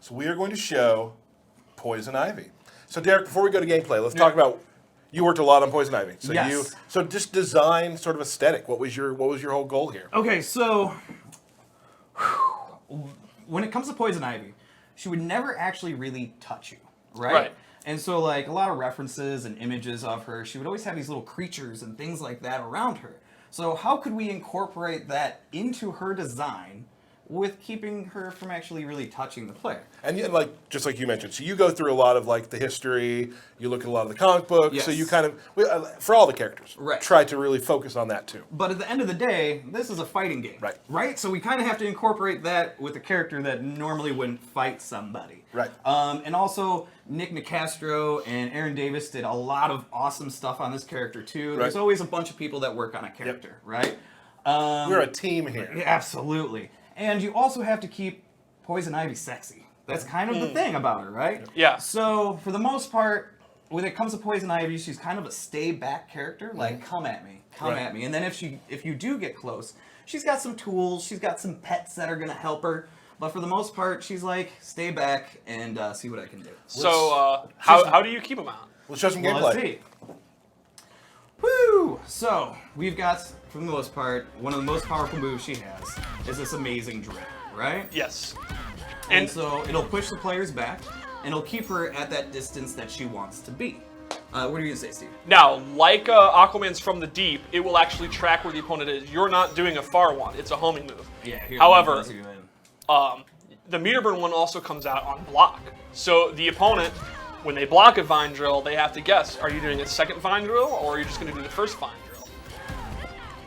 So we are going to show Poison Ivy. So Derek, before we go to gameplay, let's talk about. You worked a lot on Poison Ivy. So Yes. so just design sort of aesthetic. What was your whole goal here? Okay, so when it comes to Poison Ivy, she would never actually really touch you, right? Right. And so, like, a lot of references and images of her, she would always have these little creatures and things like that around her. So how could we incorporate that into her design with keeping her from actually really touching the player? And like just like you mentioned, so you go through a lot of like the history. You look at a lot of the comic books. So Yes. you kind of for all the characters, Right. try to really focus on that too. But at the end of the day, this is a fighting game. Right. Right? So we kind of have to incorporate that with a character that normally wouldn't fight somebody. Right. And also, Nick Nicastro and Aaron Davis did a lot of awesome stuff on this character, too. There's Right. always a bunch of people that work on a character, right? We're a team here. Yeah, absolutely. And you also have to keep Poison Ivy sexy. That's kind of the thing about her, right? Yeah. So, for the most part, when it comes to Poison Ivy, she's kind of a stay-back character. Like, come at me. Come Right. at me. And then if you do get close, she's got some tools. She's got some pets that are going to help her. But for the most part, she's like, stay back and see what I can do. So how do you keep them out? Let's show some Well, gameplay. let's see. Woo! So, we've got, for the most part, one of the most powerful moves she has is this amazing drill, right? Yes. And so it'll push the players back, and it'll keep her at that distance that she wants to be. What are you going to say, Steve? Now, like Aquaman's From the Deep, it will actually track where the opponent is. You're not doing a far one. It's a homing move. Yeah, here, However, let me zoom in. the meter burn one also comes out on block. So the opponent, when they block a vine drill, they have to guess, are you doing a second vine drill, or are you just going to do the first vine drill?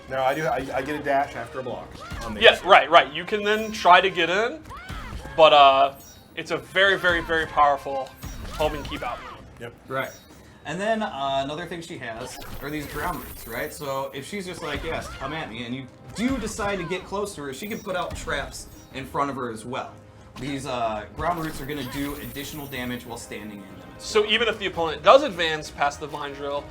No, I do. I get a dash after a block. On the Yes, right. You can then try to get in, but it's a very, very, very powerful homing keep out move. Yep. Right. And then another thing she has are these ground roots, right? So if she's just like, yes, come at me, and you do decide to get close to her, she can put out traps in front of her as well. These ground roots are going to do additional damage while standing in them. So even if the opponent does advance past the vine drill,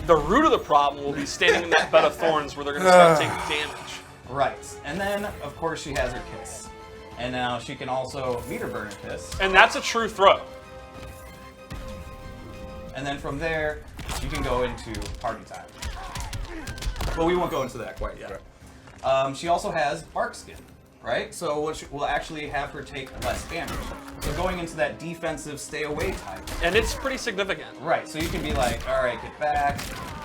the root of the problem will be standing in that bed of thorns where they're going to start taking damage. Right. And then, of course, she has her kiss. And now she can also meter burn her kiss. And that's a true throw. And then from there, you can go into party time. But we won't go into that quite yet. She also has bark skin, right? So which will actually have her take less damage. So going into that defensive stay away type. And it's pretty significant. Right, so you can be like, all right, get back.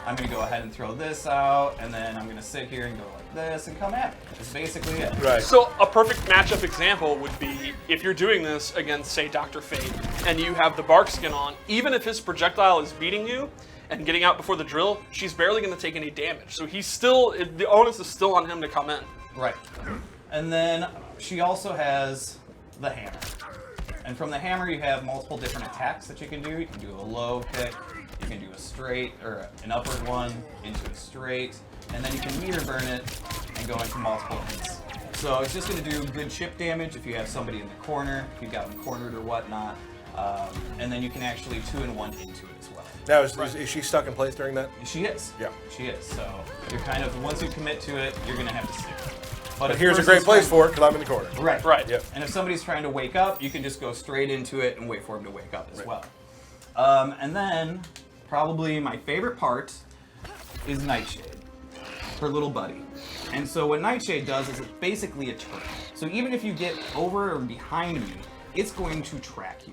I'm going to go ahead and throw this out, and then I'm going to sit here and go like this and come at me. That's basically it. Right. So a perfect matchup example would be if you're doing this against, say, Dr. Fate, and you have the bark skin on, even if his projectile is beating you and getting out before the drill, she's barely going to take any damage. So he's still, the onus is still on him to come in. Right. And then she also has the hammer. And from the hammer, you have multiple different attacks that you can do. You can do a low kick, you can do a straight, or an upward one into a straight, and then you can meter burn it and go into multiple hits. So it's just going to do good chip damage if you have somebody in the corner, if you've got them cornered or whatnot. And then you can actually 2-in-1 into it as well. Now, is she stuck in place during that? She is. Yeah. She is. So you're kind of, once you commit to it, you're going to have to stick with it. But if here's a person's great place trying- for it because I'm in the corner. Right. Right. Yep. And if somebody's trying to wake up, you can just go straight into it and wait for him to wake up as Right. well. And then, probably my favorite part is Nightshade, her little buddy. And so what Nightshade does is it's basically a turret. So even if you get over or behind me, it's going to track you.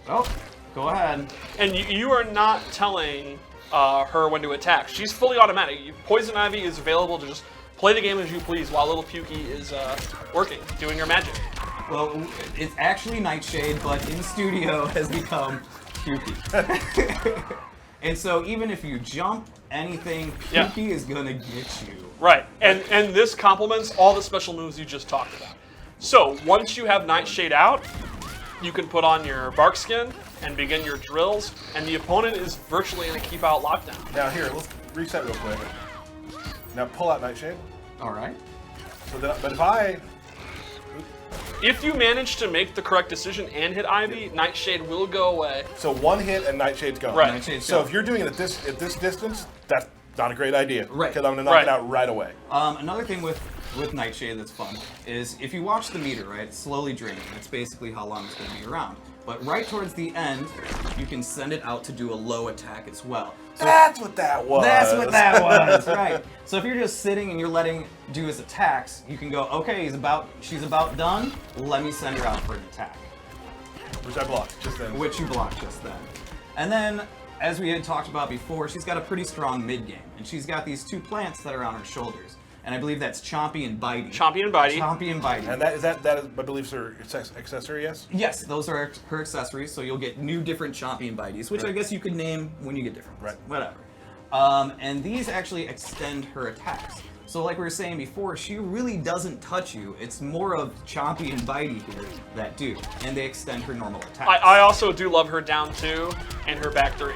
Oh, go ahead. And you are not telling her when to attack. She's fully automatic. Poison Ivy is available to just play the game as you please while little Pukey is working, doing her magic. Well, it's actually Nightshade, but in studio has become Pukey. And so even if you jump anything, Yeah. Pukey is gonna get you. Right, and this complements all the special moves you just talked about. So once you have Nightshade out, you can put on your bark skin and begin your drills, and the opponent is virtually in a keep out lockdown. Now here, let's reset real quick. Now pull out Nightshade. All right. So that, but if I, If you manage to make the correct decision and hit Ivy, Nightshade will go away. so one hit and Nightshade's gone. Right. Nightshade's So gone. if you're doing it at this distance, that's not a great idea. Right. Because I'm gonna knock Right. it out right away. Another thing with with Nightshade that's fun is if you watch the meter, right, it's slowly draining. That's basically how long it's going to be around. But right towards the end, you can send it out to do a low attack as well. So That's what that was. that's what that was, right? So if you're just sitting and you're letting do his attacks, you can go, okay, she's about done. Let me send her out for an attack, Which I blocked just then. which you blocked just then. And then, as we had talked about before, she's got a pretty strong mid game, and she's got these 2 plants that are on her shoulders. And I believe that's Chompy and Bitey. Chompy and Bitey. Chompy and Bitey. And that is, I believe, her accessory, yes? Yes, those are her accessories, so you'll get new different Chompy and Bites, which I guess you could name when you get different ones. Right. Whatever. And these actually extend her attacks. So like we were saying before, she really doesn't touch you. It's more of Chompy and Bitey here that do, and they extend her normal attacks. I also do love her down 2 and her back 3.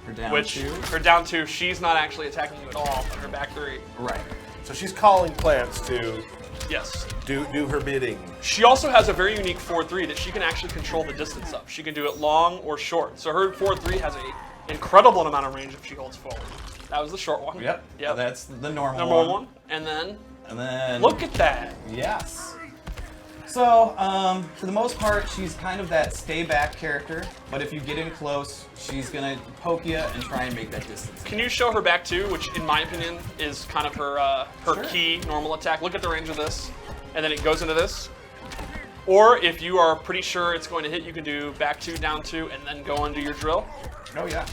Her down Which, 2. her down 2, she's not actually attacking you at all, but her back 3. Right. So she's calling plants to Yes. do her bidding. She also has a very unique 4-3 that she can actually control the distance of. She can do it long or short. So her 4-3 has an incredible amount of range if she holds forward. That was the short one. Yep. Yep. That's the normal Number one. And then, look at that. Yes. So, for the most part, she's kind of that stay back character, but if you get in close, she's gonna poke you and try and make that distance. Can you show her back 2, which in my opinion is kind of her Sure. key normal attack? Look at the range of this, and then it goes into this. Or if you are pretty sure it's going to hit, you can do back 2, down 2, and then go into your drill. Oh yeah.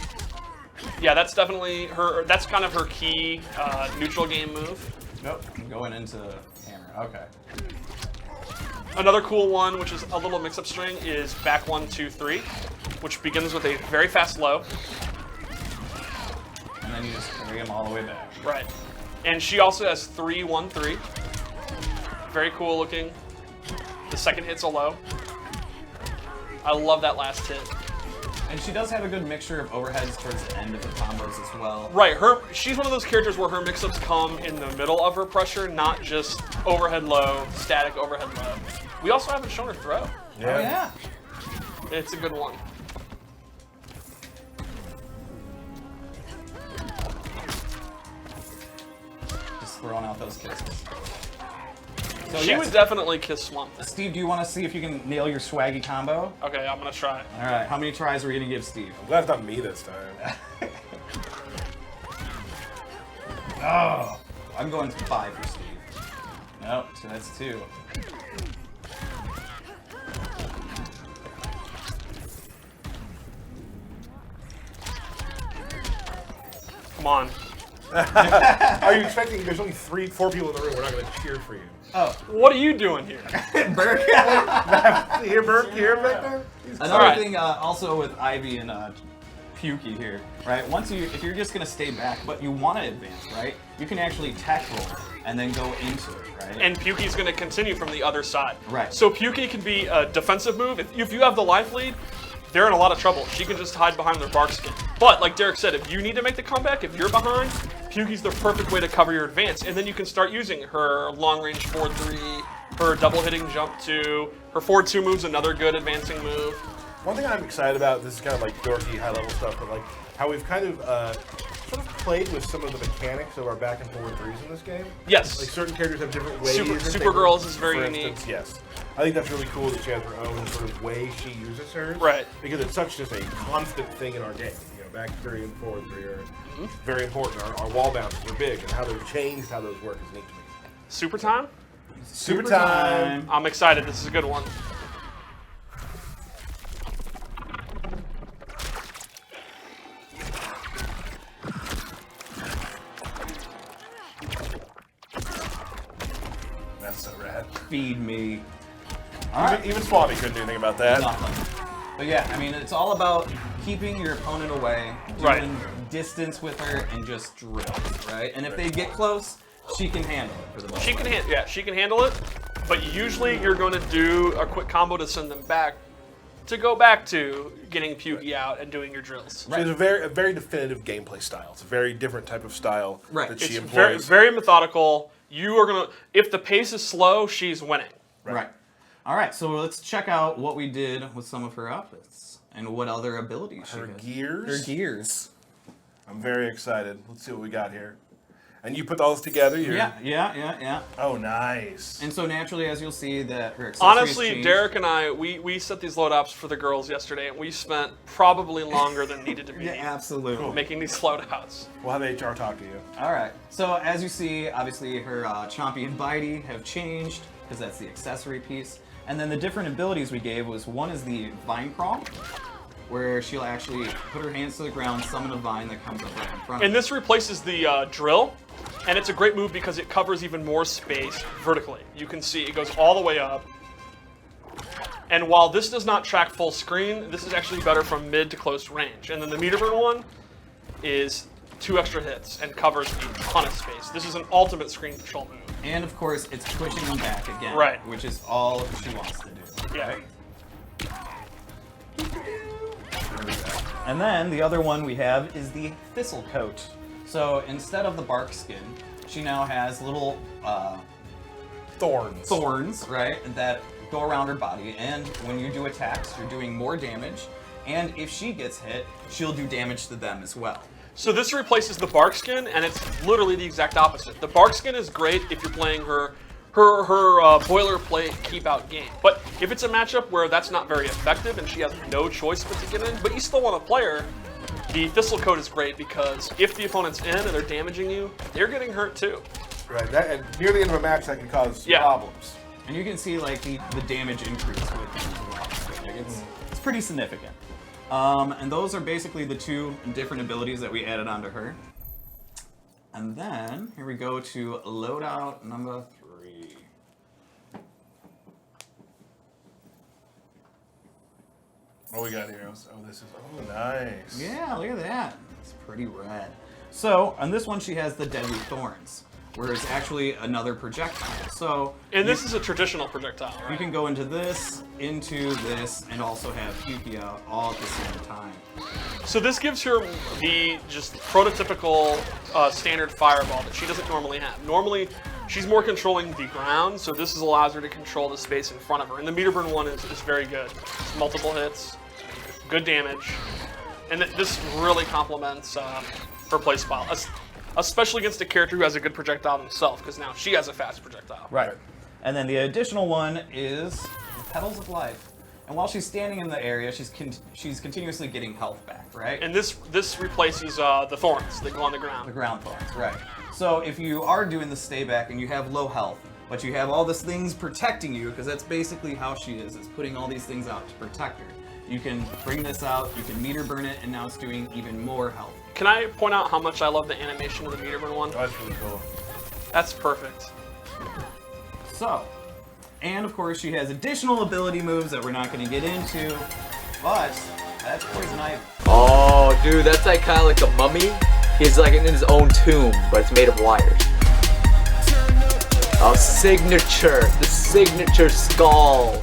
Yeah, that's definitely her. That's kind of her key neutral game move. Nope. I'm going into hammer. Okay. Another cool one, which is a little mix-up string, is back 1, 2, 3, which begins with a very fast low. And then you just carry them all the way back. Right. And she also has 3, 1, 3. Very cool looking. The second hit's a low. I love that last hit. And she does have a good mixture of overheads towards the end of the combos as well. Right, she's one of those characters where her mix-ups come in the middle of her pressure, not just overhead low, static overhead low. We also haven't shown her throw. Yeah. Oh yeah. It's a good one. Just throwing out those kisses. So She yes. would definitely kiss Swamp Thing. Steve, do you want to see if you can nail your swaggy combo? Okay, I'm gonna try. All right. How many tries are we gonna give Steve? I'm glad it's not me this time. Oh, I'm going to 5 for Steve. Nope, so that's 2. Come on. Are you expecting? There's only 4 people in the room. We're not going to cheer for you. Oh, What are you doing here? Burke. Here, Burke. Here, Victor. Another Alright. thing, also with Ivy and Pukey here, right? If you're just gonna stay back, but you want to advance, right? You can actually tech roll and then go into it, right? And Pukey's going to continue from the other side. Right. So Pukey can be a defensive move. If you have the life lead, they're in a lot of trouble. She can just hide behind their bark skin. But like Derek said, if you need to make the comeback, if you're behind, Pukey's the perfect way to cover your advance. And then you can start using her long-range 4-3, her double-hitting jump 2, her forward 2 move's another good advancing move. One thing I'm excited about, this is kind of like dorky, high-level stuff, but like how we've kind of sort of played with some of the mechanics of our back and forward 3s in this game. Yes. Like certain characters have different ways. Supergirl's is very for unique. instance, yes. I think that's really cool that she has her own sort of way she uses hers. Right. Because it's such just a constant thing in our game. You know, back 3 and forward 3 are very important. Our wall bounces are big, and how they've changed how those work is neat to me. Super time? Super time. I'm excited. This is a good one. That's so rad. Feed me. All right. Even Swami couldn't do anything about that. Nothing. But yeah, I mean, it's all about keeping your opponent away, doing Right. distance with her, and just drills, right? And if they get close, she can handle it for the most She part. can handle it, but usually you're going to do a quick combo to send them back to go back to getting Pukey out and doing your drills. She has a very definitive gameplay style. It's a very different type of style Right. that she It's very, employs. very methodical. You are going to, if the pace is slow, she's winning. Right. All right, so let's check out what we did with some of her outfits and what other abilities Her she has. gears. Her gears. I'm very excited. Let's see what we got here. And you put all this together? Yeah. Oh, nice. And so naturally, as you'll see, that her accessories Honestly, change. Derek and I, we set these loadouts for the girls yesterday, and we spent probably longer than needed to be Yeah, absolutely. making these loadouts. We'll have HR talk to you. All right. So as you see, obviously her Chompy and Bitey have changed because that's the accessory piece. And then the different abilities we gave was one is the Vine Crawl, where she'll actually put her hands to the ground, summon a vine that comes up right in front of And her. this replaces the drill, and it's a great move because it covers even more space vertically. You can see it goes all the way up. And while this does not track full screen, this is actually better from mid to close range. And then the meter burn one is 2 extra hits and covers a ton of space. This is an ultimate screen control move. And of course, it's pushing them back again, Right. which is all she wants to do. Yeah. And then the other one we have is the Thistle Coat. So instead of the bark skin, she now has little thorns, right, that go around her body. And when you do attacks, you're doing more damage. And if she gets hit, she'll do damage to them as well. So this replaces the bark skin, and it's literally the exact opposite. The bark skin is great if you're playing her boilerplate keep out game. But if it's a matchup where that's not very effective and she has no choice but to get in, but you still want to play her, the Thistle Coat is great because if the opponent's in and they're damaging you, they're getting hurt too. Right, that, and near the end of a match, that can cause problems. And you can see like the damage increase with them as well. Like, it's pretty significant. And those are basically the 2 different abilities that we added onto her. And then here we go to loadout number 3. What we got here? Oh, this is nice. Yeah, look at that. It's pretty rad. So on this one, she has the Deadly Thorns, where it's actually another projectile. So And this is a traditional projectile, you right? can go into this, and also have PP out all at the same time. So this gives her the just prototypical standard fireball that she doesn't normally have. Normally, she's more controlling the ground, so this allows her to control the space in front of her. And the meter burn one is very good. It's multiple hits, good damage, and this really complements her playstyle, especially against a character who has a good projectile himself, because now she has a fast projectile. Right. And then the additional one is the Petals of Life. And while she's standing in the area, she's continuously getting health back, right? And this replaces the thorns that go on the ground. The ground thorns, right. So if you are doing the stay back and you have low health, but you have all these things protecting you, because that's basically how she is putting all these things out to protect her. You can bring this out, you can meter burn it, and now it's doing even more health. Can I point out how much I love the animation of the meter burn one? Oh, that's really cool. That's perfect. So, and of course she has additional ability moves that we're not going to get into, but that's Poison Ivy. Oh, dude, that's like kind of like the mummy. He's like in his own tomb, but it's made of wires. Oh, the signature skull.